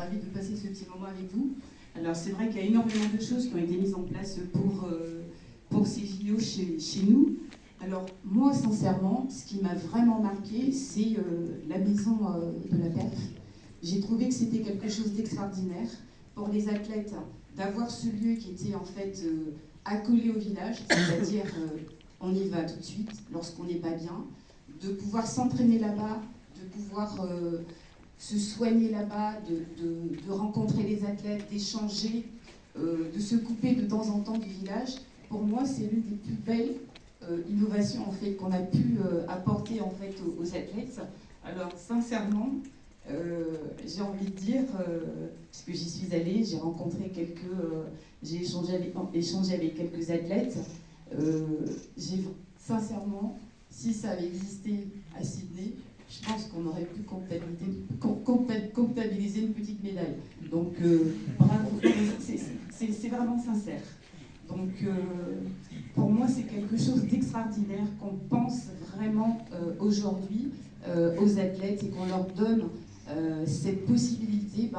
ravie de passer ce petit moment avec vous. Alors c'est vrai qu'il y a énormément de choses qui ont été mises en place pour ces JO chez nous. Alors moi, sincèrement, ce qui m'a vraiment marqué, c'est la maison de la perf. J'ai trouvé que c'était quelque chose d'extraordinaire pour les athlètes d'avoir ce lieu qui était en fait accolé au village, c'est-à-dire on y va tout de suite lorsqu'on n'est pas bien, de pouvoir s'entraîner là-bas, de pouvoir se soigner là-bas, de rencontrer les athlètes, d'échanger, de se couper de temps en temps du village. Pour moi, c'est l'une des plus belles innovations en fait, qu'on a pu apporter en fait, aux athlètes. Alors sincèrement, j'ai envie de dire, parce que j'y suis allée, j'ai rencontré j'ai échangé avec quelques athlètes. Sincèrement, si ça avait existé à Sydney, je pense qu'on aurait pu comptabiliser une petite médaille. Donc, bravo, c'est vraiment sincère. Donc, pour moi, c'est quelque chose d'extraordinaire qu'on pense vraiment aujourd'hui aux athlètes et qu'on leur donne cette possibilité,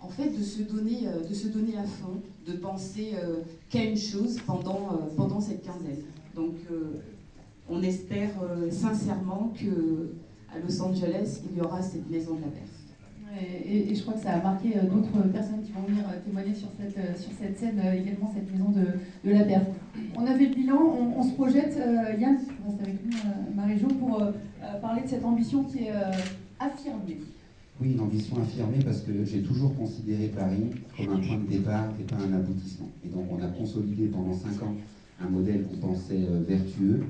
en fait, de se donner à fond, de penser qu'à une chose pendant cette quinzaine. Donc, on espère sincèrement qu'à Los Angeles, il y aura cette maison de la perf. Et je crois que ça a marqué d'autres personnes qui vont venir témoigner sur cette scène, également cette maison de la perf. On a fait le bilan, on se projette. Yann, tu restes avec nous, Marie-Jo, pour parler de cette ambition qui est affirmée. Oui, une ambition affirmée parce que j'ai toujours considéré Paris comme un point de départ et pas un aboutissement. Et donc on a consolidé pendant 5 ans un modèle qu'on pensait vertueux.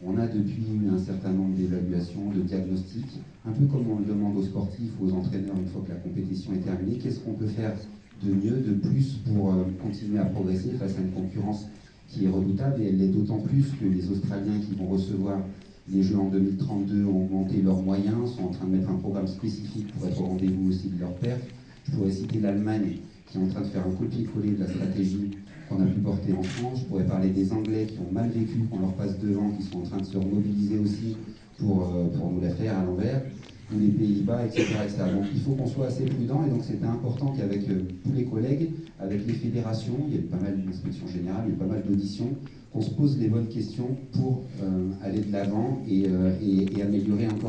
On a depuis eu un certain nombre d'évaluations, de diagnostics, un peu comme on le demande aux sportifs ou aux entraîneurs une fois que la compétition est terminée. Qu'est-ce qu'on peut faire de mieux, de plus pour continuer à progresser face à une concurrence qui est redoutable, et elle l'est d'autant plus que les Australiens qui vont recevoir les Jeux en 2032 ont augmenté leurs moyens, sont en train de mettre un programme spécifique pour être au rendez-vous aussi de leur perf. Je pourrais citer l'Allemagne qui est en train de faire un copier-coller de la stratégie qu'on a pu porter en France. Je pourrais parler des Anglais qui ont mal vécu, qu'on leur passe devant, qui sont en train de se remobiliser aussi pour nous la faire à l'envers, ou les Pays-Bas, etc., etc. Donc il faut qu'on soit assez prudent, et donc c'était important qu'avec tous les collègues, avec les fédérations, il y a eu pas mal d'inspections générales, il y a eu pas mal d'auditions, qu'on se pose les bonnes questions pour aller de l'avant et améliorer encore